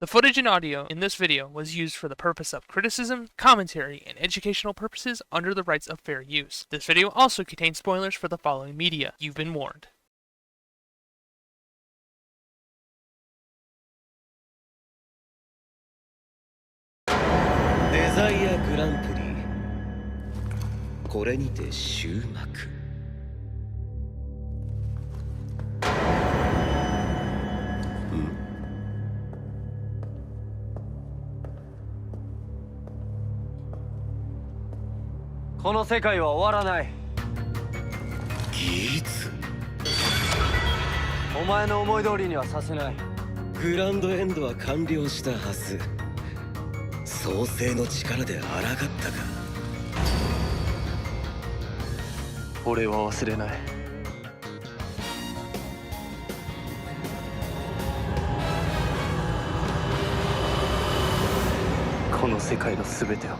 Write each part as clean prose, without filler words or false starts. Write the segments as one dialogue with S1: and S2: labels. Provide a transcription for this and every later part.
S1: The footage and audio in this video was used for the purpose of criticism, commentary, and educational purposes under the rights of fair use. This video also contains spoilers for the following media. You've been warned.
S2: Desire グランプリこれにて終幕
S3: この世界は終わらない。
S2: ギーツ
S3: お前の思い通りにはさせない。
S2: グランドエンドは完了したはず。創世の力で抗ったか。
S3: 俺は忘れない。この世界の全てを。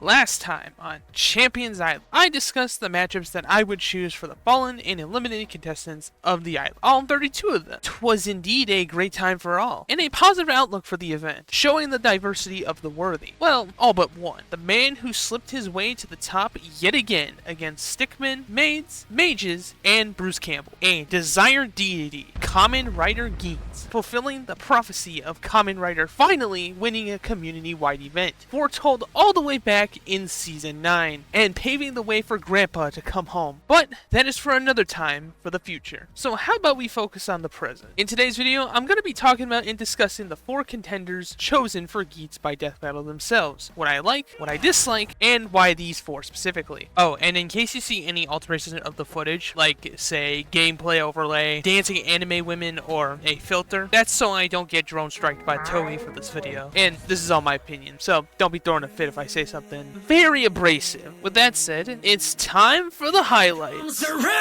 S1: Last time on Champions Island, I discussed the matchups that I would choose for the fallen and eliminated contestants of the island. All 32 of them. 'Twas indeed a great time for all, and a positive outlook for the event, showing the diversity of the worthy. Well, all but one. The man who slipped his way to the top yet again against stickmen, maids, mages, and Bruce Campbell. A Desire Deity, Kamen Rider Geats, fulfilling the prophecy of Kamen Rider finally winning a community-wide event, foretold all the way back in Season 9, and paving the way for Grandpa to come home. But that is for another time for the future. So how about we focus on the present? In today's video, I'm going to be talking about and discussing the 4 contenders chosen for Geats by Death Battle themselves, what I like, what I dislike, and why these 4 specifically. Oh, and in case you see any alterations of the footage, like say gameplay overlay, dancing anime women, or a filter, that's so I don't get drone striked by Toei for this video. And this is all my opinion, so don't be throwing a fit if I say something very abrasive. With that said, it's time for the highlights.
S4: Won't you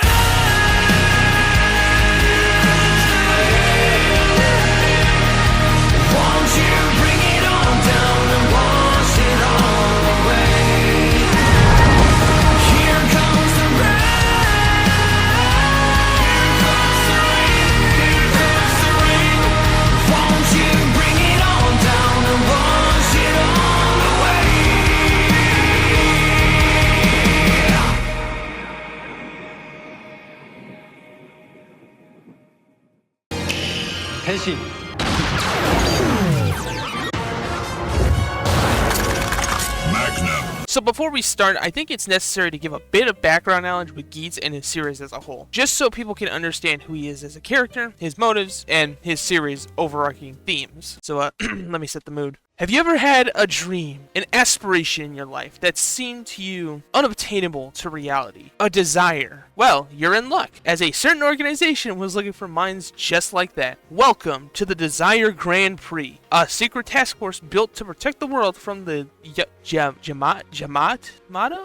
S4: bring it on down and wash it all away? Here comes the rain. Here comes the rain. Here comes the rain. Won't you bring it on down and wash it all away?
S3: 変身。
S1: So before we start, I think it's necessary to give a bit of background knowledge with Geats and his series as a whole, just so people can understand who he is as a character, his motives, and his series' overarching themes. So let me set the mood. Have you ever had a dream, an aspiration in your life that seemed to you unobtainable to reality? A desire? Well, you're in luck, as a certain organization was looking for minds just like that. Welcome to the Desire Grand Prix, a secret task force built to protect the world from the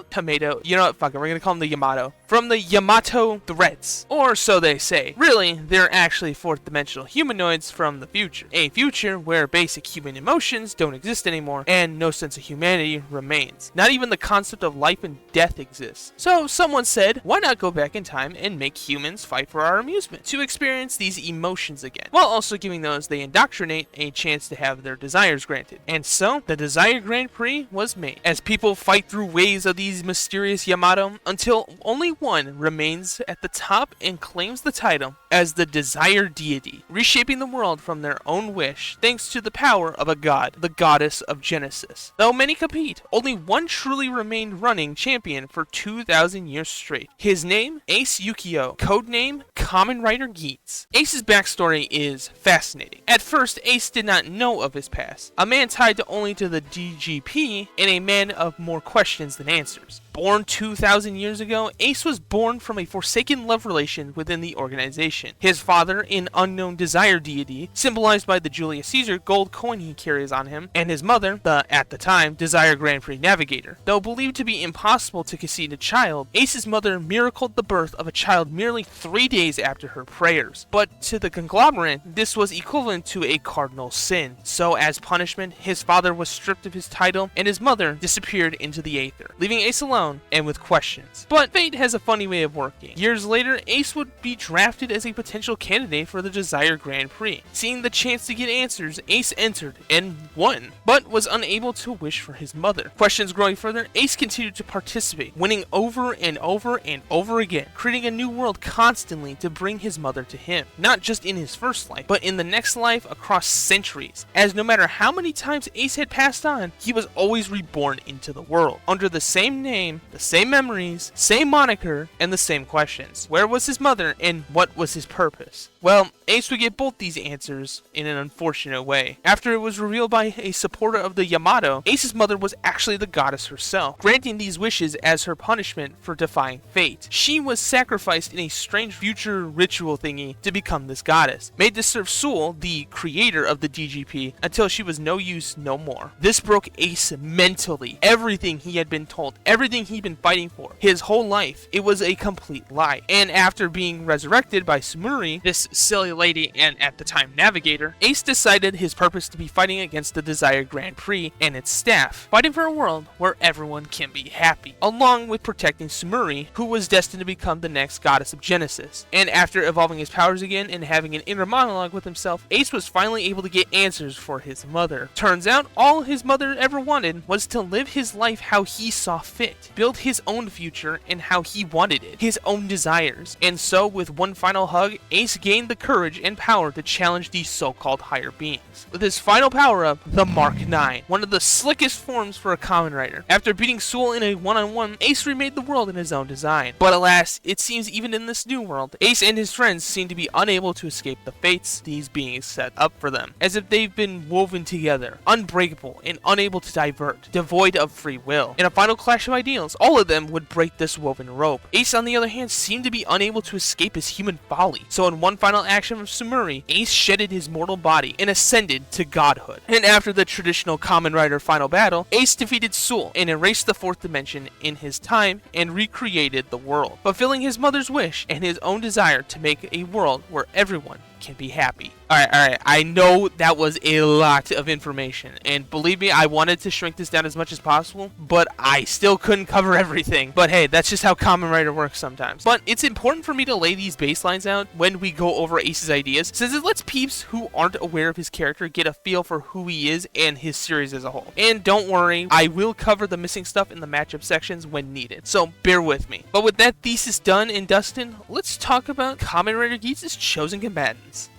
S1: Tomato? You know what, fuck it, we're gonna call them the Yamato. From the Yamato threats. Or so they say. Really, they're actually 4th dimensional humanoids from the future. A future where basic human emotions don't exist anymore, and no sense of humanity remains. Not even the concept of life and death exists. So someone said, why not go back in time and make humans fight for our amusement, to experience these emotions again, while also giving those they indoctrinate a chance to have their desires granted. And so, the Desire Grand Prix was made, as people fight through waves of these mysterious Yamato, until only one remains at the top and claims the title as the Desire Deity, reshaping the world from their own wish, thanks to the power of a god. The goddess of Genesis. Though many compete, only one truly remained running champion for 2,000 years straight. His name, Ace Ukiyo, codename Kamen Rider Geats. Ace's backstory is fascinating. At first, Ace did not know of his past, a man tied only to the DGP and a man of more questions than answers. Born 2,000 years ago, Ace was born from a forsaken love relation within the organization. His father, an unknown Desire Deity, symbolized by the Julius Caesar gold coin he carries on him, and his mother, the, at the time, Desire Grand Prix Navigator. Though believed to be impossible to conceive a child, Ace's mother miracled the birth of a child merely 3 days after her prayers. But to the conglomerate, this was equivalent to a cardinal sin. So as punishment, his father was stripped of his title, and his mother disappeared into the aether, leaving Ace alone and with questions. But fate has a funny way of working. Years later, Ace would be drafted as a potential candidate for the Desire Grand Prix. Seeing the chance to get answers, Ace entered and won, but was unable to wish for his mother. Questions growing further, Ace continued to participate, winning over and over and over again, creating a new world constantly to bring his mother to him, not just in his first life, but in the next life across centuries, as no matter how many times Ace had passed on, he was always reborn into the world, under the same name, the same memories, same moniker, and the same questions. Where was his mother, and what was his purpose? Well, Ace would get both these answers in an unfortunate way. After it was revealed by a supporter of the Yamato, Ace's mother was actually the goddess herself, granting these wishes as her punishment for defying fate. She was sacrificed in a strange future ritual thingy to become this goddess, made to serve Sul, the creator of the DGP, until she was no use no more. This broke Ace mentally. Everything he had been told, everything he'd been fighting for, his whole life, it was a complete lie. And after being resurrected by Sumuri, this silly lady and at the time Navigator, Ace decided his purpose to be fighting against the Desire Grand Prix and its staff, fighting for a world where everyone can be happy, along with protecting Sumuri, who was destined to become the next goddess of Genesis. And after evolving his powers again and having an inner monologue with himself, Ace was finally able to get answers for his mother. Turns out, all his mother ever wanted was to live his life how he saw fit, build his own future and how he wanted it, his own desires. And so, with one final hug, Ace gained the courage and power to challenge these so-called higher beings. With his final power-up, the Mark 9, one of the slickest forms for a Kamen Rider. After beating Sul in a one-on-one, Ace remade the world in his own design. But alas, it seems even in this new world, Ace and his friends seem to be unable to escape the fates these beings set up for them, as if they've been woven together, unbreakable and unable to divert, devoid of free will. In a final clash of ideals, all of them would break this woven rope. Ace, on the other hand, seemed to be unable to escape his human folly. So in one final action of Sumuri, Ace shedded his mortal body and ascended to godhood. And after the traditional Kamen Rider final battle, Ace defeated Sul and erased the fourth dimension in his time and recreated the world, fulfilling his mother's wish and his own desire to make a world where everyone can be happy. Alright, I know that was a lot of information, and believe me, I wanted to shrink this down as much as possible, but I still couldn't cover everything. But hey, that's just how Kamen Rider works sometimes. But it's important for me to lay these baselines out when we go over Ace's ideas, since it lets peeps who aren't aware of his character get a feel for who he is and his series as a whole. And don't worry, I will cover the missing stuff in the matchup sections when needed, so bear with me. But with that thesis done and dusted, let's talk about Kamen Rider Geats' chosen combatants.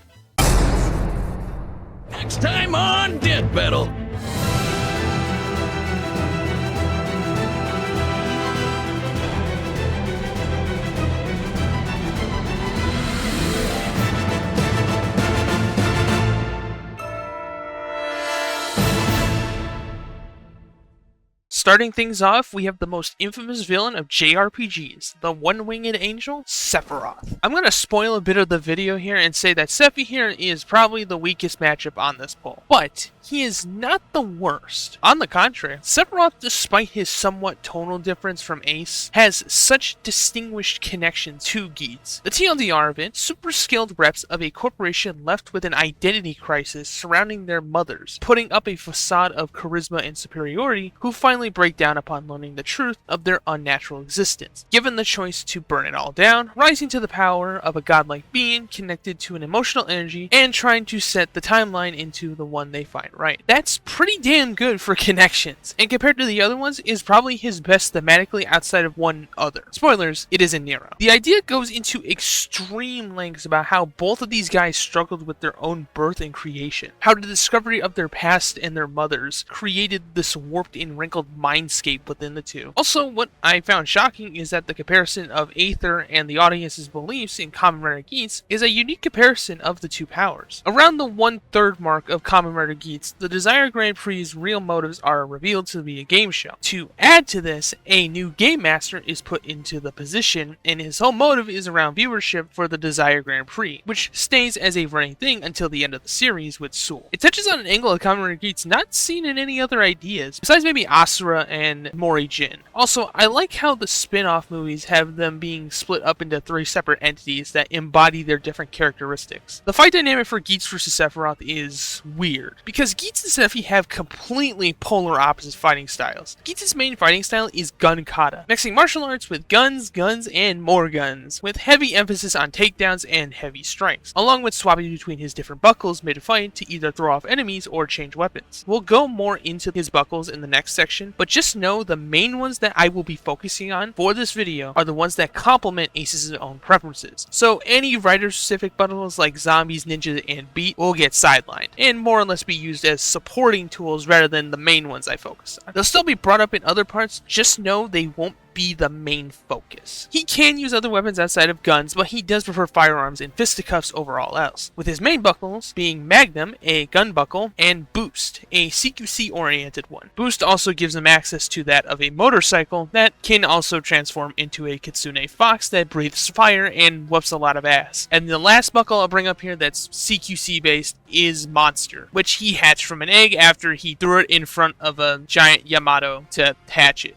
S2: Next time on Death Battle.
S1: Starting things off, we have the most infamous villain of JRPGs, the one-winged angel, Sephiroth. I'm going to spoil a bit of the video here and say that Sephi here is probably the weakest matchup on this poll, but he is not the worst. On the contrary, Sephiroth, despite his somewhat tonal difference from Ace, has such distinguished connection to Geats. The TLDR of it, super skilled reps of a corporation left with an identity crisis surrounding their mothers, putting up a facade of charisma and superiority, who finally break down upon learning the truth of their unnatural existence. Given the choice to burn it all down, rising to the power of a godlike being connected to an emotional energy, and trying to set the timeline into the one they find right. That's pretty damn good for Connections, and compared to the other ones, is probably his best thematically outside of one other. Spoilers, it is in Nero. The idea goes into extreme lengths about how both of these guys struggled with their own birth and creation, how the discovery of their past and their mothers created this warped and wrinkled mindscape within the two. Also, what I found shocking is that the comparison of Aether and the audience's beliefs in Kamen Rider Geats is a unique comparison of the two powers. Around the 1/3 mark of Kamen Rider Geats, the Desire Grand Prix's real motives are revealed to be a game show. To add to this, a new game master is put into the position, and his whole motive is around viewership for the Desire Grand Prix, which stays as a running thing until the end of the series with Soul. It touches on an angle of Kamen Rider Geats not seen in any other ideas, besides maybe Asura and Mori Jin. Also, I like how the spin-off movies have them being split up into 3 separate entities that embody their different characteristics. The fight dynamic for Geats vs Sephiroth is weird, because Geats and Sephi have completely polar opposite fighting styles. Geats' main fighting style is gun kata, mixing martial arts with guns, and more guns, with heavy emphasis on takedowns and heavy strikes, along with swapping between his different buckles mid-fight to either throw off enemies or change weapons. We'll go more into his buckles in the next section, but just know the main ones that I will be focusing on for this video are the ones that complement Ace's own preferences. So any rider-specific buckles like Zombies, Ninja, and Beat will get sidelined, and more or less be used as supporting tools rather than the main ones I focus on. They'll still be brought up in other parts, just know they won't be the main focus. He can use other weapons outside of guns, but he does prefer firearms and fisticuffs over all else, with his main buckles being Magnum, a gun buckle, and Boost, a CQC oriented one. Boost also gives him access to that of a motorcycle that can also transform into a Kitsune Fox that breathes fire and whoops a lot of ass. And the last buckle I'll bring up here that's CQC based is Monster, which he hatched from an egg after he threw it in front of a giant Yamato to hatch it.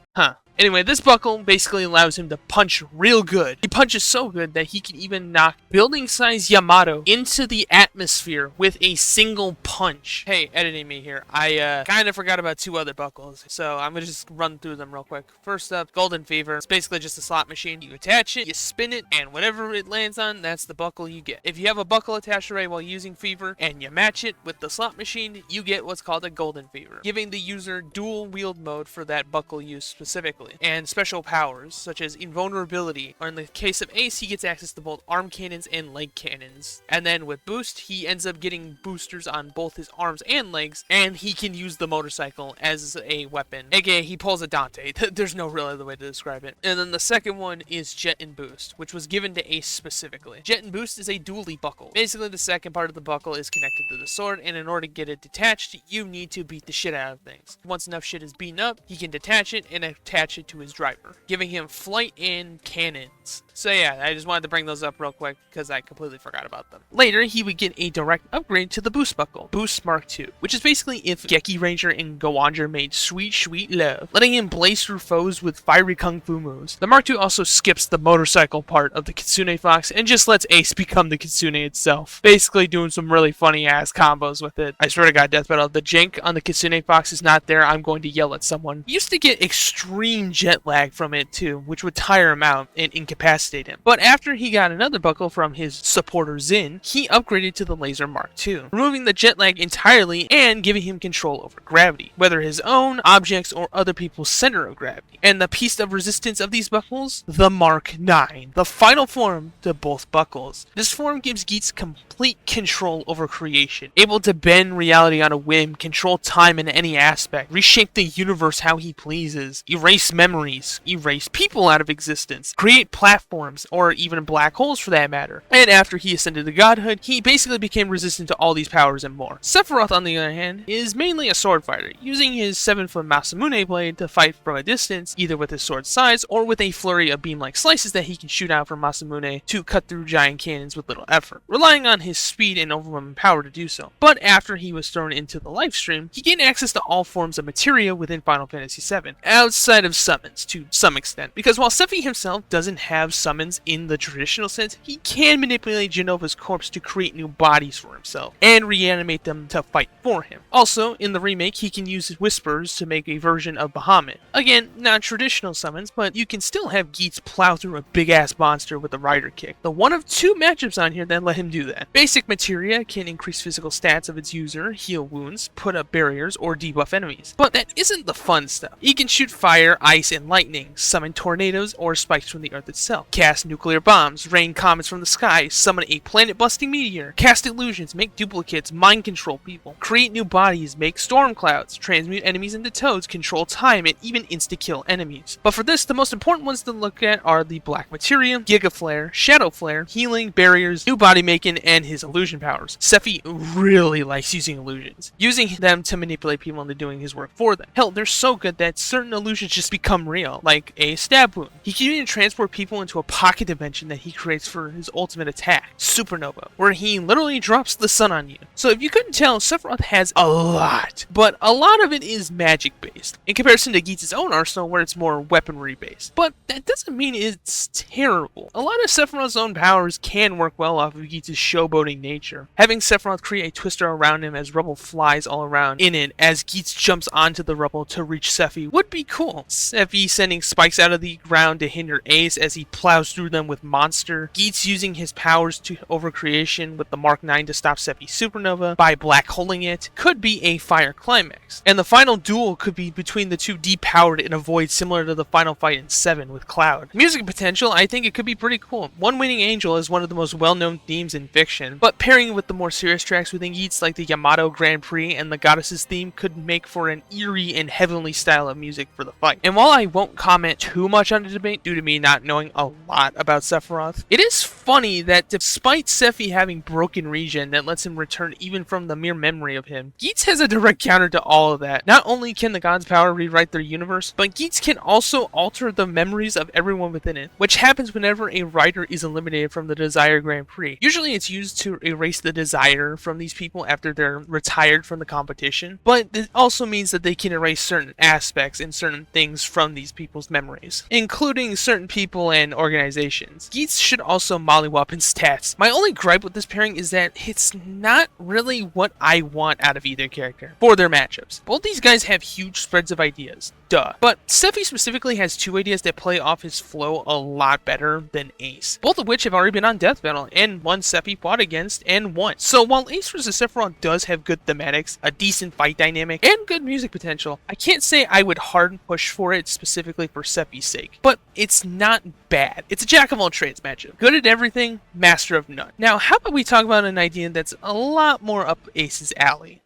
S1: Anyway, this buckle basically allows him to punch real good. He punches so good that he can even knock building-sized Yamato into the atmosphere with a single punch. Hey, editing me here. I kind of forgot about 2 other buckles, so I'm going to just run through them real quick. First up, Golden Fever. It's basically just a slot machine. You attach it, you spin it, and whatever it lands on, that's the buckle you get. If you have a buckle attached array while using Fever, and you match it with the slot machine, you get what's called a Golden Fever, giving the user dual wield mode for that buckle use specifically, and special powers such as invulnerability, or in the case of Ace, he gets access to both arm cannons and leg cannons. And then with Boost, he ends up getting boosters on both his arms and legs, and he can use the motorcycle as a weapon, aka he pulls a Dante. There's no real other way to describe it. And then the second one is Jet and Boost, which was given to Ace specifically. Jet and Boost is a dually buckle. Basically, the second part of the buckle is connected to the sword, and in order to get it detached, you need to beat the shit out of things. Once enough shit is beaten up, he can detach it and attach it to his driver, giving him flight and cannons. So yeah, I just wanted to bring those up real quick because I completely forgot about them. Later, he would get a direct upgrade to the Boost buckle, Boost Mark II, which is basically if Geki Ranger and Gowanger made sweet, sweet love, letting him blaze through foes with fiery kung fu moves. The Mark II also skips the motorcycle part of the Kitsune Fox and just lets Ace become the Kitsune itself, basically doing some really funny ass combos with it. I swear to God, Death Battle, the jank on the Kitsune Fox is not there. I'm going to yell at someone. He used to get extreme jet lag from it too, which would tire him out and incapacitate him. But after he got another buckle from his supporter Zin, he upgraded to the Laser Mark II, removing the jet lag entirely and giving him control over gravity, whether his own, objects, or other people's center of gravity. And the piece of resistance of these buckles? The Mark IX, the final form to both buckles. This form gives Geats complete control over creation, able to bend reality on a whim, control time in any aspect, reshape the universe how he pleases, erase memories, erase people out of existence, create platforms, or even black holes for that matter. And after he ascended to godhood, he basically became resistant to all these powers and more. Sephiroth, on the other hand, is mainly a sword fighter, using his 7-foot Masamune blade to fight from a distance, either with his sword size or with a flurry of beam-like slices that he can shoot out from Masamune to cut through giant cannons with little effort, relying on his speed and overwhelming power to do so. But after he was thrown into the life stream, he gained access to all forms of materia within Final Fantasy VII, outside of summons to some extent, because while Sephi himself doesn't have summons in the traditional sense, he can manipulate Genova's corpse to create new bodies for himself, and reanimate them to fight for him. Also, in the remake, he can use whispers to make a version of Bahamut. Again, not traditional summons, but you can still have Geats plow through a big-ass monster with a rider kick. The one of two matchups on here that let him do that. Basic materia can increase physical stats of its user, heal wounds, put up barriers, or debuff enemies. But that isn't the fun stuff. He can shoot fire, ice, and lightning, summon tornadoes or spikes from the earth itself, cast nuclear bombs, rain comets from the sky, summon a planet-busting meteor, cast illusions, make duplicates, mind control people, create new bodies, make storm clouds, transmute enemies into toads, control time, and even insta-kill enemies. But for this, the most important ones to look at are the Black Materia, Giga Flare, Shadow Flare, healing, barriers, new body making, and his illusion powers. Sephi really likes using illusions, using them to manipulate people into doing his work for them. Hell, they're so good that certain illusions just become real, like a stab wound. He can even transport people into a pocket dimension that he creates for his ultimate attack, Supernova, where he literally drops the sun on you. So if you couldn't tell, Sephiroth has a lot, but a lot of it is magic based, in comparison to Geats' own arsenal where it's more weaponry based. But that doesn't mean it's terrible. A lot of Sephiroth's own powers can work well off of Geats' showboating nature. Having Sephiroth create a twister around him as rubble flies all around in it as Geats jumps onto the rubble to reach Sephi would be cool. Sephi sending spikes out of the ground to hinder Ace as he plows through them with Monster. Geats using his powers to overcreation with the Mark 9 to stop Sephi's supernova by black holing it could be a fire climax. And the final duel could be between the two depowered in a void similar to the final fight in 7 with Cloud. Music potential, I think it could be pretty cool. One Winning Angel is one of the most well-known themes in fiction, but pairing it with the more serious tracks within Geats like the Yamato Grand Prix and the Goddesses theme could make for an eerie and heavenly style of music for the fight. And while I won't comment too much on the debate due to me not knowing a lot about Sephiroth, it is funny that despite Sephi having broken regen that lets him return even from the mere memory of him, Geats has a direct counter to all of that. Not only can the God's power rewrite their universe, but Geats can also alter the memories of everyone within it, which happens whenever a rider is eliminated from the Desire Grand Prix. Usually it's used to erase the desire from these people after they're retired from the competition, but it also means that they can erase certain aspects and certain things from these people's memories, including certain people and organizations. Geats should also mollywop in stats. My only gripe with this pairing is that it's not really what I want out of either character for their matchups. Both these guys have huge spreads of ideas. Duh. But Sephi specifically has two ideas that play off his flow a lot better than Ace, both of which have already been on Death Battle, and one Sephi fought against and won. So while Ace vs Sephiroth does have good thematics, a decent fight dynamic, and good music potential, I can't say I would hard push for it specifically for Sephi's sake, but it's not bad. It's a jack of all trades matchup. Good at everything, master of none. Now, how about we talk about an idea that's a lot more up Ace's alley?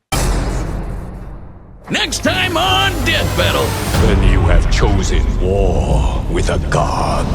S4: Next time on Death Battle.
S5: Then you have chosen war with a god.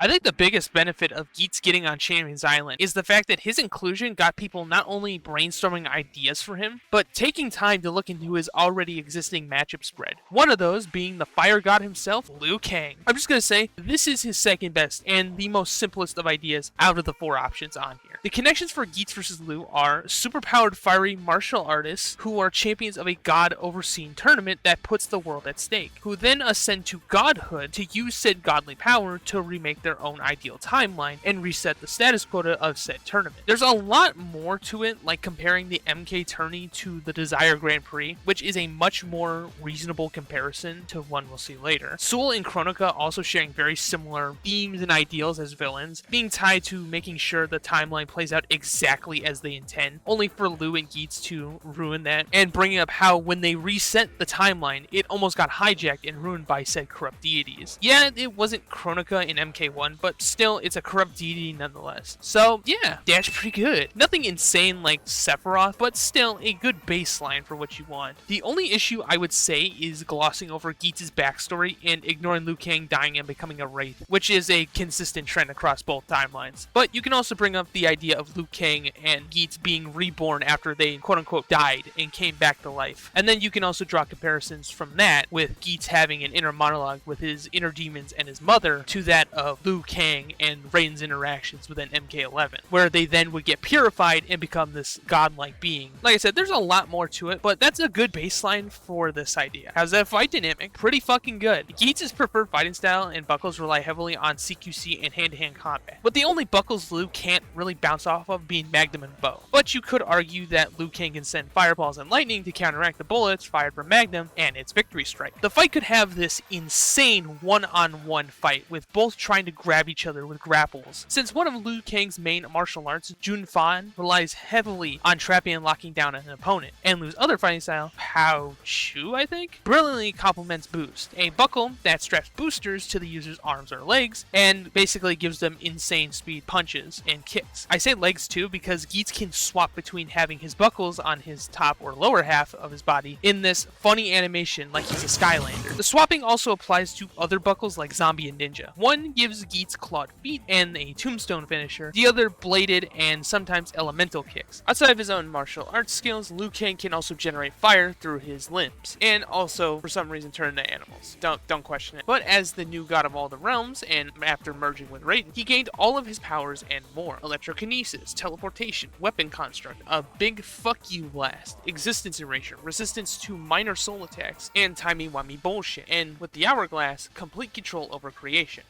S1: I think the biggest benefit of Geats getting on Champions Island is the fact that his inclusion got people not only brainstorming ideas for him, but taking time to look into his already existing matchup spread. One of those being the fire god himself, Liu Kang. I'm just gonna say, this is his second best and the most simplest of ideas out of the 4 options on here. The connections for Geats vs. Liu are superpowered fiery martial artists who are champions of a god-overseen tournament that puts the world at stake, who then ascend to godhood to use said godly power to remake their own ideal timeline and reset the status quota of said tournament. There's a lot more to it, like comparing the MK tourney to the Desire Grand Prix, which is a much more reasonable comparison to one we'll see later. Sewell and Chronica also sharing very similar themes and ideals as villains, being tied to making sure the timeline plays out exactly as they intend, only for Liu and Geats to ruin that, and bringing up how when they reset the timeline, it almost got hijacked and ruined by said corrupt deities. Yeah, it wasn't Chronica in MK1, but still, it's a corrupt deity nonetheless. So, yeah, that's pretty good. Nothing insane like Sephiroth, but still a good baseline for what you want. The only issue I would say is glossing over Geats' backstory and ignoring Liu Kang dying and becoming a wraith, which is a consistent trend across both timelines. But you can also bring up the idea idea of Liu Kang and Geats being reborn after they quote-unquote died and came back to life. And then you can also draw comparisons from that with Geats having an inner monologue with his inner demons and his mother to that of Liu Kang and Raiden's interactions with an MK11, where they then would get purified and become this godlike being. Like I said, there's a lot more to it, but that's a good baseline for this idea. How's that fight dynamic? Pretty fucking good. Geats' preferred fighting style and Buckles rely heavily on CQC and hand-to-hand combat, but the only Buckles Liu can't really bounce off of being Magnum and Bow. But you could argue that Liu Kang can send fireballs and lightning to counteract the bullets fired from Magnum and its victory strike. The fight could have this insane one-on-one fight with both trying to grab each other with grapples. Since one of Liu Kang's main martial arts, Jun Fan, relies heavily on trapping and locking down an opponent, and Liu's other fighting style, Pao Chu, I think, brilliantly complements Boost, a buckle that straps boosters to the user's arms or legs and basically gives them insane speed punches and kicks. I say legs too because Geats can swap between having his buckles on his top or lower half of his body in this funny animation like he's a Skylander. The swapping also applies to other buckles like Zombie and Ninja. One gives Geats clawed feet and a tombstone finisher, the other bladed and sometimes elemental kicks. Outside of his own martial arts skills, Liu Kang can also generate fire through his limbs, and also for some reason turn into animals. Don't question it. But as the new god of all the realms, and after merging with Raiden, he gained all of his powers and more. Electrokinesis, teleportation, weapon construct, a big fuck you blast, existence erasure, resistance to minor soul attacks, and timey-wimey bullshit. And with the hourglass, complete control over creation.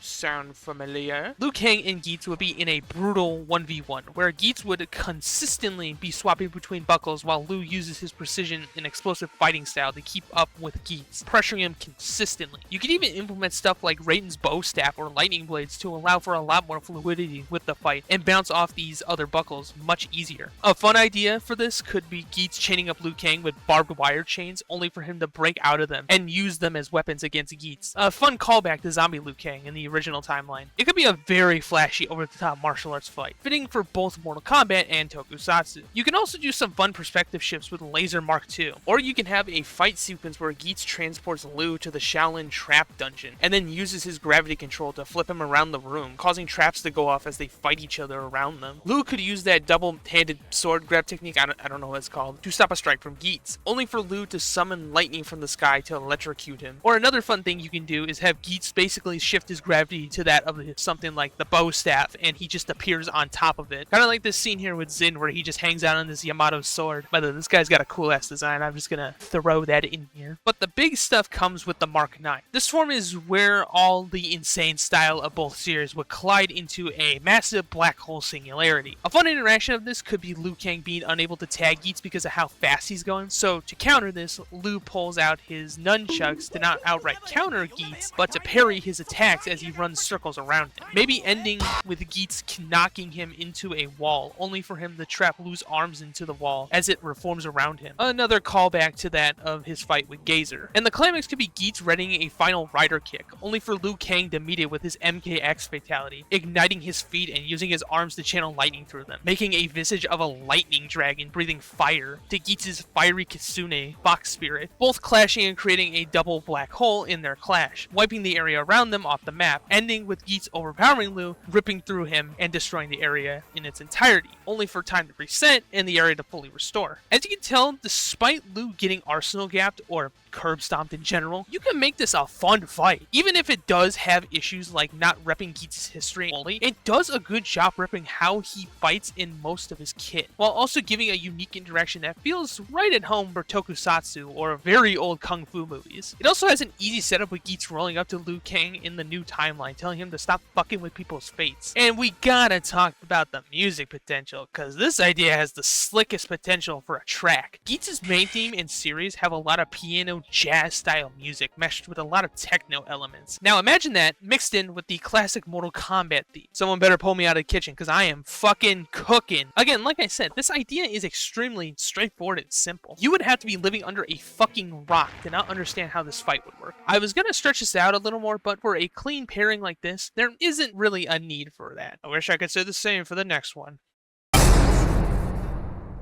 S1: Sound familiar? Liu Kang and Geats would be in a brutal 1v1, where Geats would consistently be swapping between buckles while Liu uses his precision and explosive fighting style to keep up with Geats, pressuring him consistently. You could even implement stuff like Raiden's bow staff or lightning blades to allow for a lot more fluidity with the fight and bounce off these other buckles much easier. A fun idea for this could be Geats chaining up Liu Kang with barbed wire chains only for him to break out of them and use them as weapons against Geats. A fun callback to Zombie Liu Kang in the original timeline. It could be a very flashy over-the-top martial arts fight, fitting for both Mortal Kombat and Tokusatsu. You can also do some fun perspective shifts with Laser Mark II, or you can have a fight sequence where Geats transports Liu to the Shaolin Trap Dungeon, and then uses his gravity control to flip him around the room, causing traps to go off as they fight each other around them. Liu could use that double-handed sword grab technique, I don't know what it's called, to stop a strike from Geats, only for Liu to summon lightning from the sky to electrocute him. Or another fun thing you can do is have Geats basically shift his gravity to that of something like the bow staff, and he just appears on top of it. Kind of like this scene here with Zin where he just hangs out on this Yamato sword. By the way, this guy's got a cool ass design, I'm just gonna throw that in here. But the big stuff comes with the Mark IX. This form is where all the insane style of both series would collide into a massive black hole singularity. A fun interaction of this could be Liu Kang being unable to tag Geats because of how fast he's going, so to counter this, Liu pulls out his nunchucks to not outright counter Geats, but to parry his attacks as he runs circles around him. Maybe ending with Geats knocking him into a wall, only for him to trap Liu's arms into the wall as it reforms around him. Another callback to that of his fight with Gazer. And the climax could be Geats readying a final rider kick, only for Liu Kang to meet it with his MKX fatality, igniting his feet and using his arms to channel lightning through them, making a visage of a lightning dragon breathing fire to Geats' fiery Kitsune fox spirit, both clashing and creating a double black hole in their clash, wiping the area around them off the map, ending with Geats overpowering Liu, ripping through him and destroying the area in its entirety, only for time to reset and the area to fully restore. As you can tell, despite Liu getting arsenal gapped or curb stomped in general, you can make this a fun fight. Even if it does have issues like not repping Geats' history fully, it does a good job repping how he fights in most of his kit, while also giving a unique interaction that feels right at home for tokusatsu or very old kung fu movies. It also has an easy setup with Geats rolling up to Liu Kang in the new timeline, telling him to stop fucking with people's fates. And we gotta talk about the music potential, cause this idea has the slickest potential for a track. Geats' main theme and series have a lot of piano jazz style music meshed with a lot of techno elements. Now imagine that mixed in with the classic Mortal Kombat theme. Someone better pull me out of the kitchen cause I am fucking cooking. Again, like I said, this idea is extremely straightforward and simple. You would have to be living under a fucking rock to not understand how this fight would work. I was gonna stretch this out a little more, but for a clean pairing like this, there isn't really a need for that. I wish I could say the same for the next one.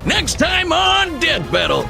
S6: Next time on Dead Battle.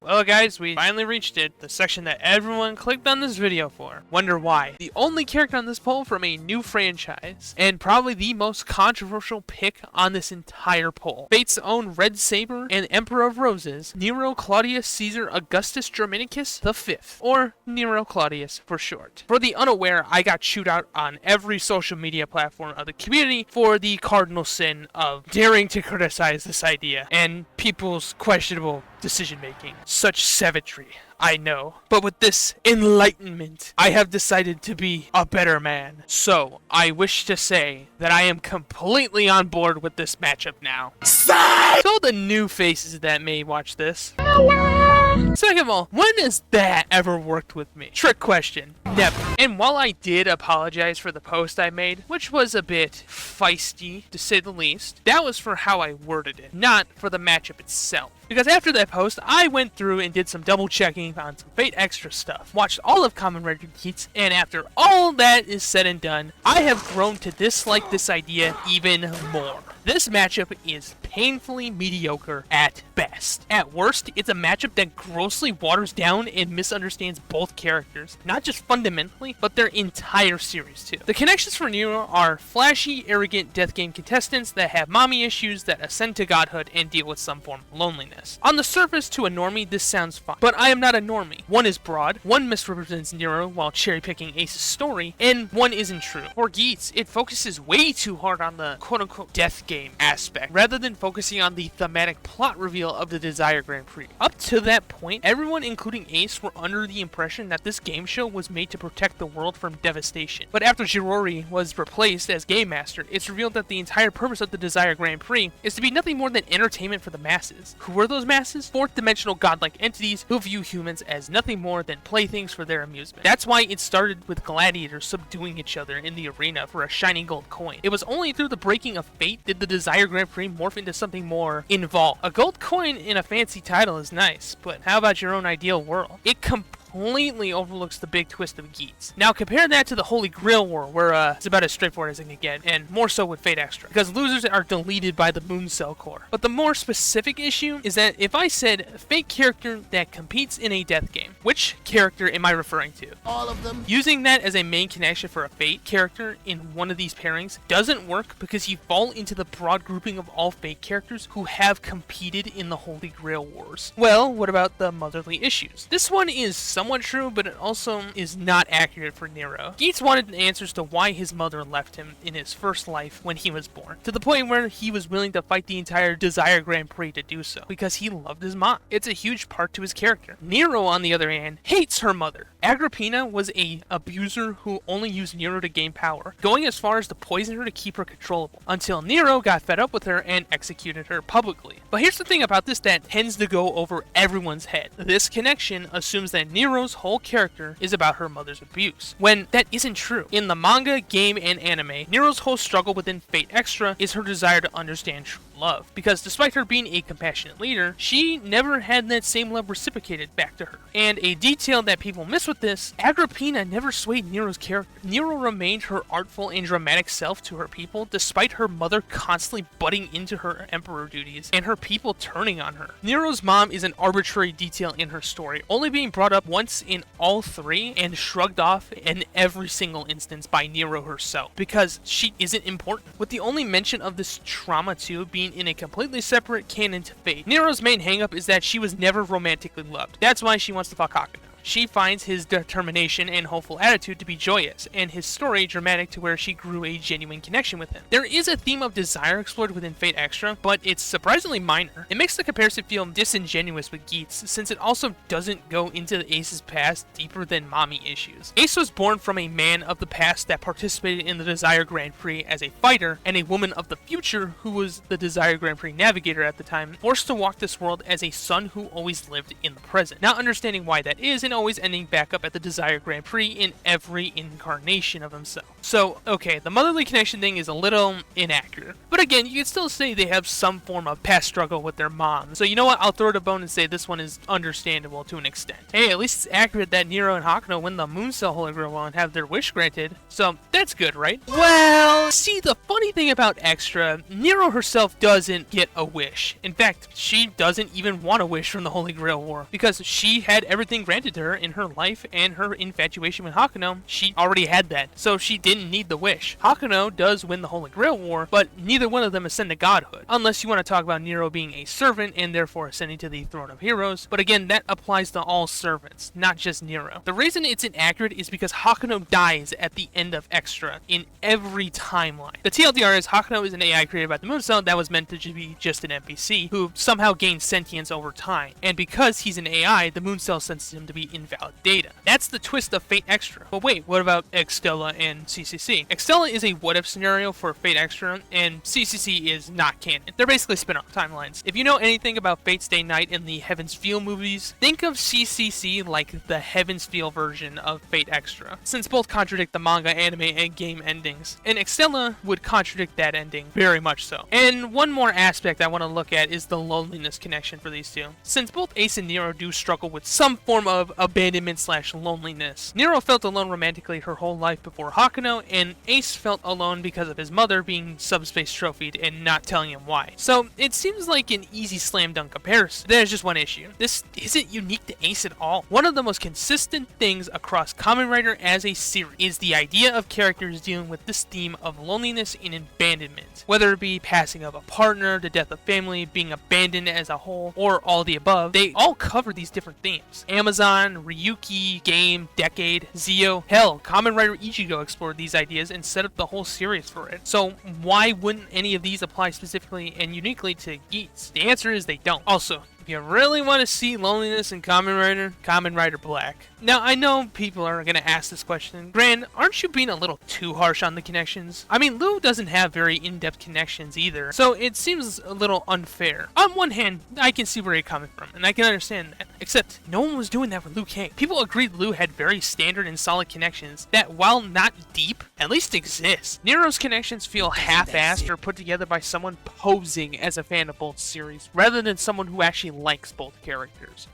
S1: Well guys, we finally reached it, the section that everyone clicked on this video for. Wonder why? The only character on this poll from a new franchise, and probably the most controversial pick on this entire poll. Fate's own Red Saber and Emperor of Roses, Nero Claudius Caesar Augustus Germanicus V, or Nero Claudius for short. For the unaware, I got chewed out on every social media platform of the community for the cardinal sin of daring to criticize this idea and people's questionable decision making. Such savagery, I know. But with this enlightenment, I have decided to be a better man. So, I wish to say that I am completely on board with this matchup now. To all the new faces that may watch this. Second of all, when has that ever worked with me? Trick question. Never. And while I did apologize for the post I made, which was a bit feisty to say the least, that was for how I worded it, not for the matchup itself. Because after that post, I went through and did some double checking on some Fate Extra stuff, watched all of Kamen Rider Geats, and after all that is said and done, I have grown to dislike this idea even more. This matchup is painfully mediocre at best. At worst, it's a matchup that grossly waters down and misunderstands both characters, not just fundamentally, but their entire series too. The connections for Nero are flashy, arrogant death game contestants that have mommy issues that ascend to godhood and deal with some form of loneliness. On the surface, to a normie, this sounds fine, but I am not a normie. One is broad, one misrepresents Nero while cherry-picking Ace's story, and one isn't true. For Geats, it focuses way too hard on the quote-unquote death game aspect, rather than focusing on the thematic plot reveal of the Desire Grand Prix. Up to that point, everyone including Ace were under the impression that this game show was made to protect the world from devastation. But after Jirori was replaced as Game Master, it's revealed that the entire purpose of the Desire Grand Prix is to be nothing more than entertainment for the masses. Who were those masses? Fourth-dimensional godlike entities who view humans as nothing more than playthings for their amusement. That's why it started with gladiators subduing each other in the arena for a shiny gold coin. It was only through the breaking of fate did the Desire Grand Prix morph into something more involved. A gold coin in a fancy title is nice, but how about your own ideal world? It completely overlooks the big twist of Geats. Now compare that to the Holy Grail War, where it's about as straightforward as it can get, and more so with Fate Extra, because losers are deleted by the Moon Cell Core. But the more specific issue is that if I said Fate character that competes in a death game, which character am I referring to? All of them. Using that as a main connection for a Fate character in one of these pairings doesn't work because you fall into the broad grouping of all Fate characters who have competed in the Holy Grail Wars. Well, what about the motherly issues? This one is somewhat true, but it also is not accurate for Nero. Geats wanted answers to why his mother left him in his first life when he was born, to the point where he was willing to fight the entire Desire Grand Prix to do so, because he loved his mom. It's a huge part to his character. Nero, on the other hand, hates her mother. Agrippina was a abuser who only used Nero to gain power, going as far as to poison her to keep her controllable, until Nero got fed up with her and executed her publicly. But here's the thing about this that tends to go over everyone's head. This connection assumes that Nero's whole character is about her mother's abuse, when that isn't true. In the manga, game, and anime, Nero's whole struggle within Fate Extra is her desire to understand true love, because despite her being a compassionate leader, she never had that same love reciprocated back to her. And a detail that people miss with this, Agrippina never swayed Nero's character. Nero remained her artful and dramatic self to her people, despite her mother constantly butting into her emperor duties and her people turning on her. Nero's mom is an arbitrary detail in her story, only being brought up once in all three and shrugged off in every single instance by Nero herself, because she isn't important, with the only mention of this trauma too being in a completely separate canon to Fate. Nero's main hangup is that she was never romantically loved. That's why she wants to fuck Hakuno. She finds his determination and hopeful attitude to be joyous, and his story dramatic to where she grew a genuine connection with him. There is a theme of desire explored within Fate Extra, but it's surprisingly minor. It makes the comparison feel disingenuous with Geats, since it also doesn't go into Ace's past deeper than mommy issues. Ace was born from a man of the past that participated in the Desire Grand Prix as a fighter, and a woman of the future who was the Desire Grand Prix navigator at the time, forced to walk this world as a son who always lived in the present. Not understanding why that is, and always ending back up at the Desire Grand Prix in every incarnation of himself. So, okay, the motherly connection thing is a little inaccurate. But again, you can still say they have some form of past struggle with their mom. So you know what, I'll throw it a bone and say this one is understandable to an extent. Hey, at least it's accurate that Nero and Hakuno win the Moon Cell Holy Grail and have their wish granted. So, that's good, right? Well, see, the funny thing about Extra, Nero herself doesn't get a wish. In fact, she doesn't even want a wish from the Holy Grail War, because she had everything granted to her in her life and her infatuation with Hakuno. She already had that, so she didn't need the wish. Hakuno does win the Holy Grail War, but neither one of them ascend to godhood, unless you want to talk about Nero being a servant and therefore ascending to the Throne of Heroes. But again, that applies to all servants, not just Nero. The reason it's inaccurate is because Hakuno dies at the end of Extra in every timeline. The TLDR is Hakuno is an AI created by the Moon Cell that was meant to be just an NPC who somehow gained sentience over time, and because he's an AI, the Moon Cell senses him to be invalid data. That's the twist of Fate Extra. But wait, what about Extella and CCC? Extella is a what-if scenario for Fate Extra, and CCC is not canon. They're basically spin-off timelines. If you know anything about Fate's Day Night and the Heaven's Feel movies, think of CCC like the Heaven's Feel version of Fate Extra, since both contradict the manga, anime, and game endings. And Extella would contradict that ending very much so. And one more aspect I want to look at is the loneliness connection for these two. Since both Ace and Nero do struggle with some form of abandonment / loneliness. Nero felt alone romantically her whole life before Hakuno, and Ace felt alone because of his mother being subspace trophied and not telling him why. So it seems like an easy slam dunk comparison. There's just one issue. This isn't unique to Ace at all. One of the most consistent things across Kamen Rider as a series is the idea of characters dealing with this theme of loneliness and abandonment. Whether it be passing of a partner, the death of family, being abandoned as a whole, or all the above, they all cover these different themes. Amazon, Ryuki, Game, Decade, Zio, hell, Kamen Rider Ichigo explored these ideas and set up the whole series for it. So why wouldn't any of these apply specifically and uniquely to Geats? The answer is they don't. Also, if you really want to see loneliness in Kamen Rider Black. Now, I know people are going to ask this question. Gran, aren't you being a little too harsh on the connections? I mean, Liu doesn't have very in-depth connections either, so it seems a little unfair. On one hand, I can see where you're coming from, and I can understand that. Except, no one was doing that with Liu Kang. People agreed Liu had very standard and solid connections that, while not deep, at least exist. Nero's connections feel half-assed or put together by someone posing as a fan of both series, rather than someone who actually likes both characters.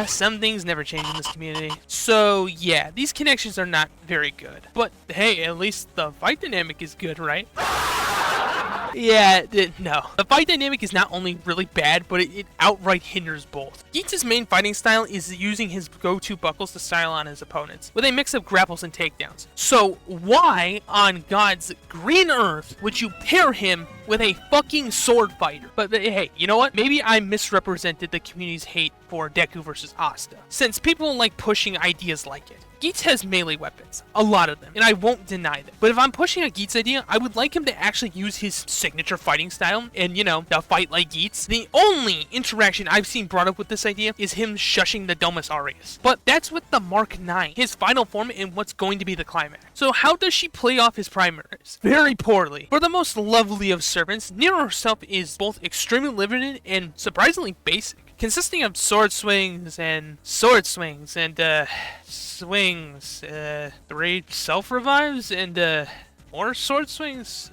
S1: Some things never change in this community. So yeah, these connections are not very good. But hey, at least the fight dynamic is good, right? Yeah, no. The fight dynamic is not only really bad, but it outright hinders both. Geats' main fighting style is using his go-to buckles to style on his opponents, with a mix of grapples and takedowns. So why on God's green earth would you pair him with a fucking sword fighter? But hey, you know what? Maybe I misrepresented the community's hate for Deku versus Asta, since people like pushing ideas like it. Geats has melee weapons, a lot of them, and I won't deny them. But if I'm pushing a Geats idea, I would like him to actually use his signature fighting style and, you know, to fight like Geats. The only interaction I've seen brought up with this idea is him shushing the Domus Aureus. But that's with the Mark 9, his final form and what's going to be the climax. So how does she play off his primaries? Very poorly. For the most lovely of servants, Nero herself is both extremely limited and surprisingly basic, consisting of sword swings and swings, 3 self-revives, and more sword swings?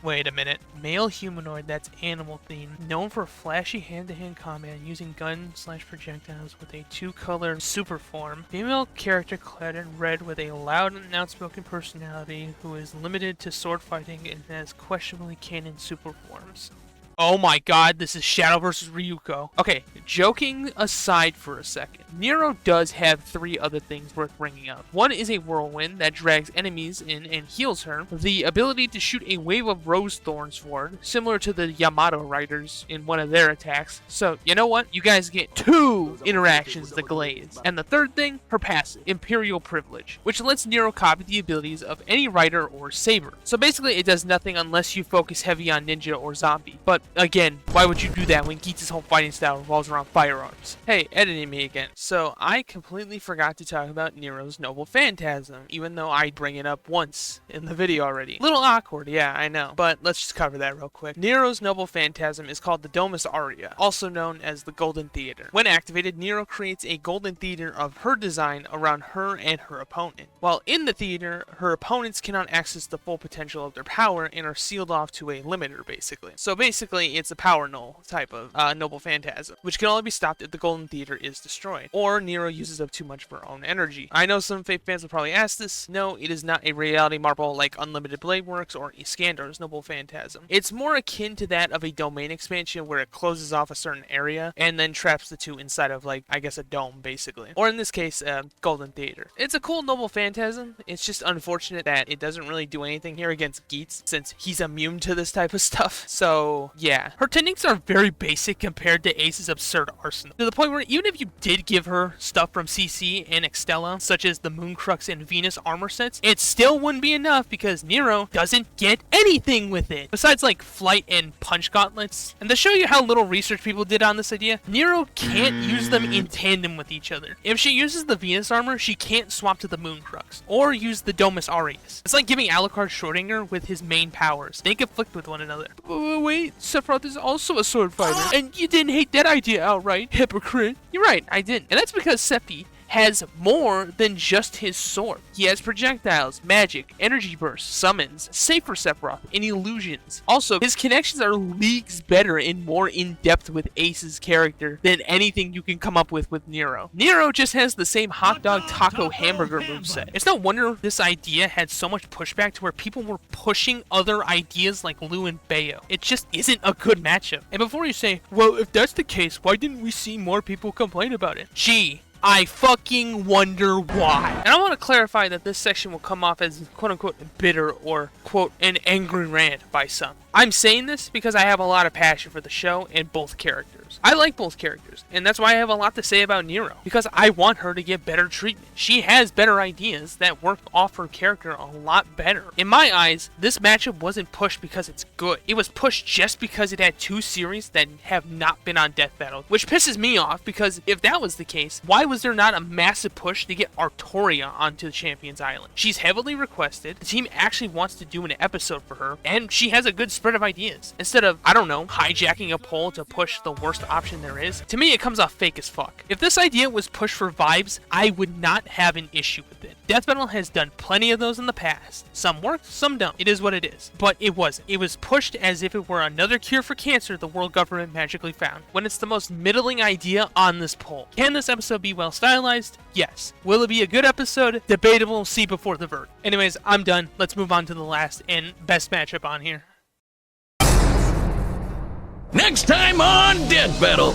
S1: Wait a minute. Male humanoid that's animal themed, known for flashy hand-to-hand combat using gun/projectiles with a 2-color super form. Female character clad in red with a loud and outspoken personality who is limited to sword fighting and has questionably canon super forms. Oh my god, this is Shadow vs. Ryuko. Okay, joking aside for a second, Nero does have 3 other things worth bringing up. One is a whirlwind that drags enemies in and heals her, the ability to shoot a wave of rose thorns forward, similar to the Yamato Riders in one of their attacks. So, you know what? You guys get 2 interactions to glaze. And the third thing, her passive, Imperial Privilege, which lets Nero copy the abilities of any rider or saber. So basically, it does nothing unless you focus heavy on ninja or zombie. But But again, why would you do that when Geats' whole fighting style revolves around firearms? Hey, editing me again. So I completely forgot to talk about Nero's Noble Phantasm, even though I bring it up once in the video already. Little awkward, yeah, I know. But let's just cover that real quick. Nero's Noble Phantasm is called the Domus Aurea, also known as the Golden Theater. When activated, Nero creates a golden theater of her design around her and her opponent. While in the theater, her opponents cannot access the full potential of their power and are sealed off to a limiter, basically. So basically, it's a power null type of Noble Phantasm, which can only be stopped if the Golden Theater is destroyed, or Nero uses up too much of her own energy. I know some Fate fans will probably ask this. No, it is not a reality marble like Unlimited Blade Works or Iskandar's Noble Phantasm. It's more akin to that of a domain expansion where it closes off a certain area and then traps the two inside of, like, I guess a dome, basically. Or in this case, Golden Theater. It's a cool Noble Phantasm. It's just unfortunate that it doesn't really do anything here against Geats, since he's immune to this type of stuff. So, yeah. Her techniques are very basic compared to Ace's absurd arsenal, to the point where even if you did give her stuff from CC and Extella, such as the Mooncrux and Venus armor sets, it still wouldn't be enough because Nero doesn't get anything with it, besides like flight and punch gauntlets. And to show you how little research people did on this idea, Nero can't use them in tandem with each other. If she uses the Venus armor, she can't swap to the Mooncrux, or use the Domus Aureus. It's like giving Alucard Schrodinger with his main powers. They conflict with one another. Wait, Sephiroth is also a sword fighter, and you didn't hate that idea outright, hypocrite. You're right, I didn't. And that's because Sephi has more than just his sword. He has projectiles, magic, energy bursts, summons, safer Sephiroth, and illusions. Also, his connections are leagues better and more in-depth with Ace's character than anything you can come up with Nero. Nero just has the same hot dog taco hamburger moveset. It's no wonder this idea had so much pushback to where people were pushing other ideas like Liu and Bayo. It just isn't a good matchup. And before you say, well, if that's the case, why didn't we see more people complain about it? Gee, I fucking wonder why. And I want to clarify that this section will come off as quote-unquote bitter or quote an angry rant by some. I'm saying this because I have a lot of passion for the show and both characters. I like both characters, and that's why I have a lot to say about Nero, because I want her to get better treatment. She has better ideas that work off her character a lot better. In my eyes, this matchup wasn't pushed because it's good. It was pushed just because it had two series that have not been on Death Battle, which pisses me off, because if that was the case, why was there not a massive push to get Artoria onto the Champions Island? She's heavily requested, the team actually wants to do an episode for her, and she has a good spread of ideas. Instead of, I don't know, hijacking a poll to push the worst option there is, to me it comes off fake as fuck. If this idea was pushed for vibes, I would not have an issue with it. Death Battle has done plenty of those in the past. Some worked, some don't. It is what it is. But it wasn't. It was pushed as if it were another cure for cancer the world government magically found, when it's the most middling idea on this poll. Can this episode be well stylized? Yes. Will it be a good episode? Debatable, see before the verdict. Anyways, I'm done. Let's move on to the last and best matchup on here.
S6: Next time on Death Battle.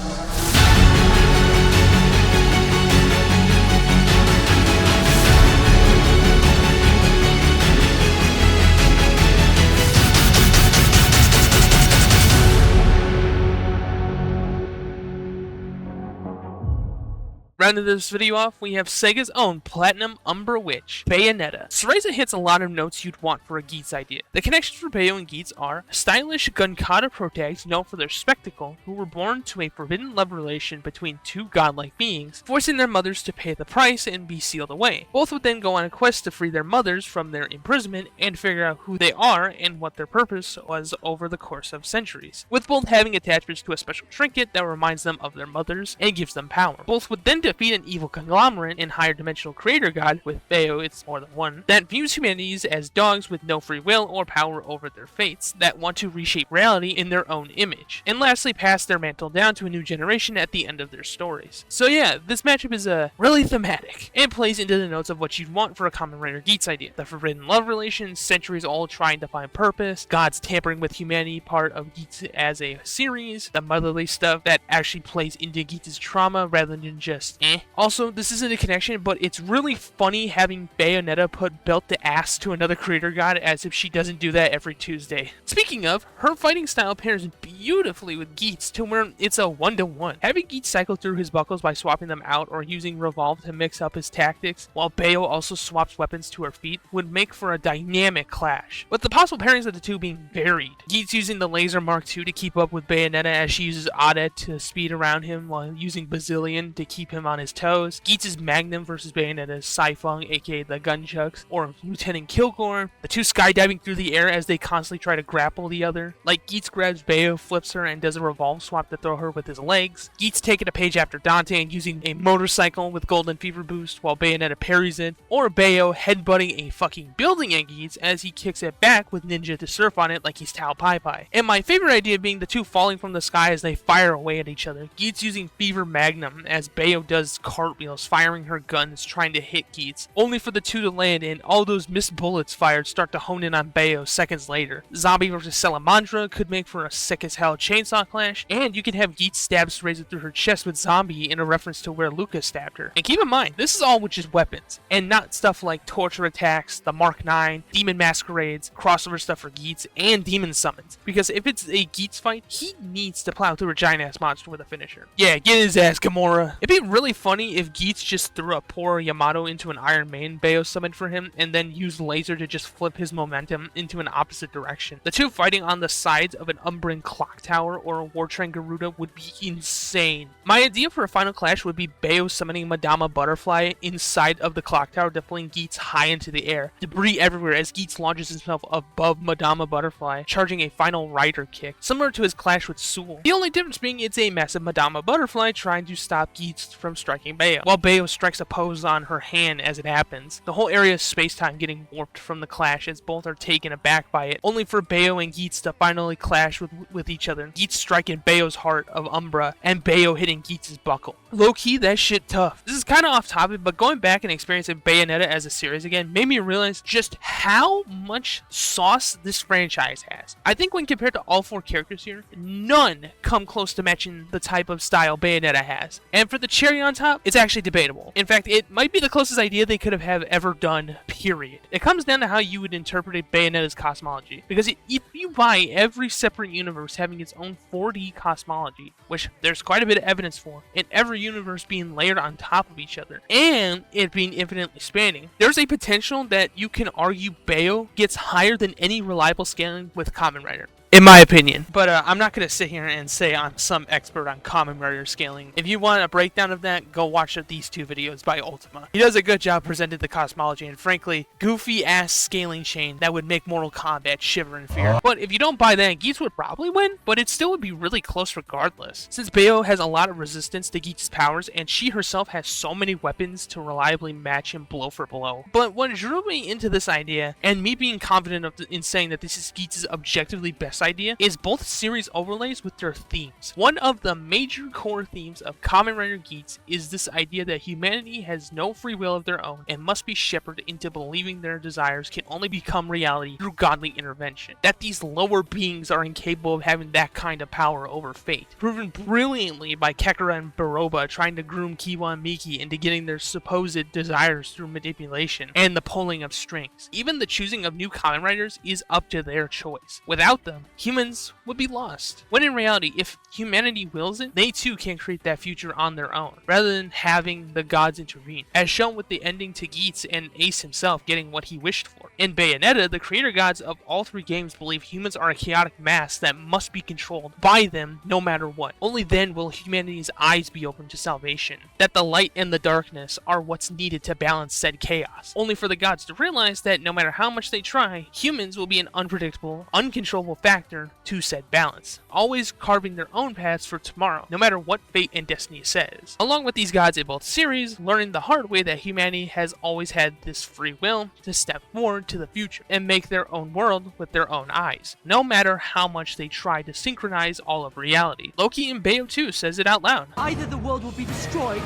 S1: Rounding this video off, we have Sega's own Platinum Umbra Witch, Bayonetta. Cereza hits a lot of notes you'd want for a Geats idea. The connections for Bayo and Geats are stylish Gunkata protags known for their spectacle, who were born to a forbidden love relation between two godlike beings, forcing their mothers to pay the price and be sealed away. Both would then go on a quest to free their mothers from their imprisonment and figure out who they are and what their purpose was over the course of centuries, with both having attachments to a special trinket that reminds them of their mothers and gives them power. Both would then defeat an evil conglomerate and higher dimensional creator god, with Bayo it's more than one, that views humanities as dogs with no free will or power over their fates, that want to reshape reality in their own image, and lastly pass their mantle down to a new generation at the end of their stories. So yeah, this matchup is really thematic, and plays into the notes of what you'd want for a Kamen Rider Geats idea. The forbidden love relations, centuries all trying to find purpose, gods tampering with humanity part of Geats as a series, the motherly stuff that actually plays into Geats' trauma rather than just Also, this isn't a connection, but it's really funny having Bayonetta put belt to ass to another creator god as if she doesn't do that every Tuesday. Speaking of, her fighting style pairs beautifully with Geats to where it's a 1-to-1. Having Geats cycle through his buckles by swapping them out or using Revolve to mix up his tactics, while Bayo also swaps weapons to her feet, would make for a dynamic clash, with the possible pairings of the two being varied. Geats using the Laser Mark II to keep up with Bayonetta as she uses Adet to speed around him while using Bazillion to keep him on his toes. Geats' Magnum versus Bayonetta's Saifeng, aka the Gunchucks, or Lieutenant Kilgore. The two skydiving through the air as they constantly try to grapple the other. Like Geats grabs Bayo, flips her, and does a revolve swap to throw her with his legs. Geats taking a page after Dante and using a motorcycle with Golden Fever Boost while Bayonetta parries it. Or Bayo headbutting a fucking building at Geats as he kicks it back with Ninja to surf on it like he's Tao Pai Pai. And my favorite idea being the two falling from the sky as they fire away at each other. Geats using Fever Magnum as Bayo does cartwheels, firing her guns, trying to hit Geats, only for the two to land and all those missed bullets fired start to hone in on Bayo seconds later. Zombie versus Salamandra could make for a sick as hell chainsaw clash, and you can have Geats stab Razor through her chest with Zombie in a reference to where Lucas stabbed her. And keep in mind, this is all with just weapons, and not stuff like torture attacks, the Mark 9, demon masquerades, crossover stuff for Geats, and demon summons. Because if it's a Geats fight, he needs to plow through a giant ass monster with a finisher. Yeah, get his ass, Gamora. It'd be really funny if Geats just threw a poor Yamato into an Iron Maiden Bayo summon for him, and then used Laser to just flip his momentum into an opposite direction. The two fighting on the sides of an Umbran clock tower or a War Train Garuda would be insane. My idea for a final clash would be Bayo summoning Madama Butterfly inside of the clock tower to fling Geats high into the air. Debris everywhere as Geats launches himself above Madama Butterfly, charging a final rider kick, similar to his clash with Sewell. The only difference being it's a massive Madama Butterfly trying to stop Geats from striking Bayo, while Bayo strikes a pose on her hand as it happens. The whole area is space-time getting warped from the clash as both are taken aback by it, only for Bayo and Geats to finally clash with each other. Geats striking Bayo's heart of Umbra, and Bayo hitting Geats' buckle. Low-key, that shit tough. This is kind of off topic, but going back and experiencing Bayonetta as a series again made me realize just how much sauce this franchise has. I think when compared to all four characters here, none come close to matching the type of style Bayonetta has. And for the cherry on top, it's actually debatable. In fact, it might be the closest idea they could have ever done, period. It comes down to how you would interpret Bayonetta's cosmology. Because if you buy every separate universe having its own 4D cosmology, which there's quite a bit of evidence for, and every universe being layered on top of each other, and it being infinitely spanning, there's a potential that you can argue Bayo gets higher than any reliable scaling with Kamen Rider. In my opinion. But I'm not going to sit here and say I'm some expert on Kamen Rider scaling. If you want a breakdown of that, go watch these two videos by Ultima. He does a good job presenting the cosmology and frankly, goofy ass scaling chain that would make Mortal Kombat shiver in fear. But if you don't buy that, Geats would probably win, but it still would be really close regardless. Since Bayo has a lot of resistance to Geats' powers and she herself has so many weapons to reliably match him blow for blow. But what drew me into this idea, and me being confident in saying that this is Geats' objectively best idea, is both series overlays with their themes. One of the major core themes of Kamen Rider Geats is this idea that humanity has no free will of their own and must be shepherded into believing their desires can only become reality through godly intervention. That these lower beings are incapable of having that kind of power over fate. Proven brilliantly by Kekara and Baroba trying to groom Kiwa and Miki into getting their supposed desires through manipulation and the pulling of strings. Even the choosing of new Kamen Riders is up to their choice. Without them, humans would be lost. When in reality, if humanity wills it, they too can create that future on their own, rather than having the gods intervene, as shown with the ending to Geats and Ace himself getting what he wished for. In Bayonetta, the creator gods of all three games believe humans are a chaotic mass that must be controlled by them no matter what. Only then will humanity's eyes be open to salvation, that the light and the darkness are what's needed to balance said chaos, only for the gods to realize that no matter how much they try, humans will be an unpredictable, uncontrollable factor to said balance, always carving their own paths for tomorrow, no matter what fate and destiny says. Along with these gods in both series, learning the hard way that humanity has always had this free will to step forward to the future and make their own world with their own eyes, no matter how much they try to synchronize all of reality. Loki in Bayo 2 says it out loud.
S7: Either the world will be destroyed,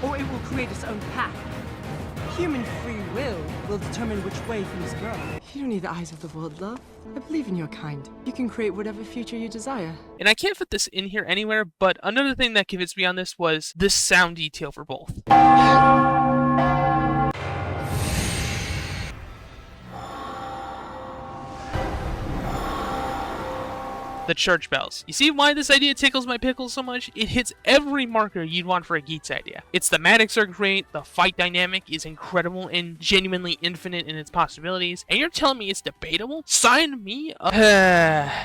S7: or it will create its own path. Human free will determine which way things go.
S8: You don't need the eyes of the world, love. I believe in your kind. You can create whatever future you desire.
S1: And I can't fit this in here anywhere, but another thing that convinced me on this was the sound detail for both. The church bells. You see why this idea tickles my pickles so much? It hits every marker you'd want for a Geats idea. Its thematics are great, the fight dynamic is incredible and genuinely infinite in its possibilities, and you're telling me it's debatable? Sign me up.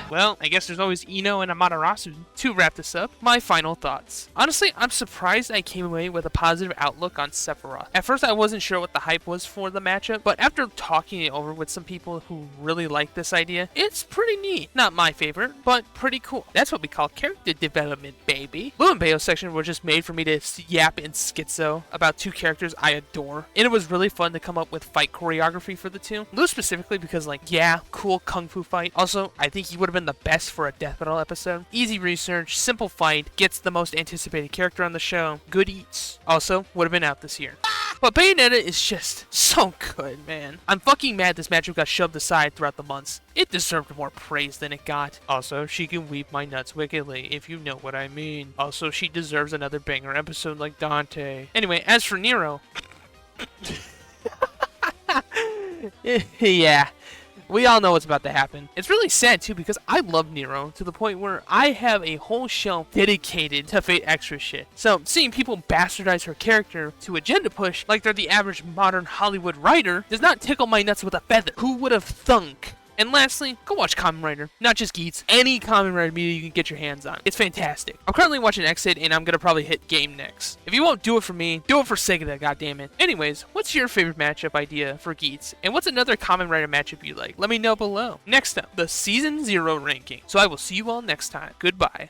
S1: Well, I guess there's always Ino and Amaterasu. To wrap this up, my final thoughts. Honestly, I'm surprised I came away with a positive outlook on Sephiroth. At first, I wasn't sure what the hype was for the matchup, but after talking it over with some people who really like this idea, it's pretty neat. Not my favorite, but pretty cool. That's what we call character development, baby. Liu and Bayo's section were just made for me to yap and schizo about two characters I adore, and it was really fun to come up with fight choreography for the two. Liu specifically because, like, yeah, cool kung fu fight. Also, I think he would have been the best for a death metal episode. Easy research, simple fight, gets the most anticipated character on the show. Good eats. Also, would have been out this year. But Bayonetta is just so good, man. I'm fucking mad this matchup got shoved aside throughout the months. It deserved more praise than it got. Also, she can weep my nuts wickedly, if you know what I mean. Also, she deserves another banger episode like Dante. Anyway, as for Nero... yeah. We all know what's about to happen. It's really sad too because I love Nero to the point where I have a whole shelf dedicated to Fate Extra shit. So seeing people bastardize her character to agenda push like they're the average modern Hollywood writer does not tickle my nuts with a feather. Who would have thunk? And lastly, go watch Kamen Rider. Not just Geats, any Kamen Rider media you can get your hands on. It's fantastic. I'm currently watching Exiled and I'm gonna probably hit game next. If you won't do it for me, do it for Sega, goddammit. Anyways, what's your favorite matchup idea for Geats? And what's another Kamen Rider matchup you like? Let me know below. Next up, the Season 0 ranking. So I will see you all next time. Goodbye.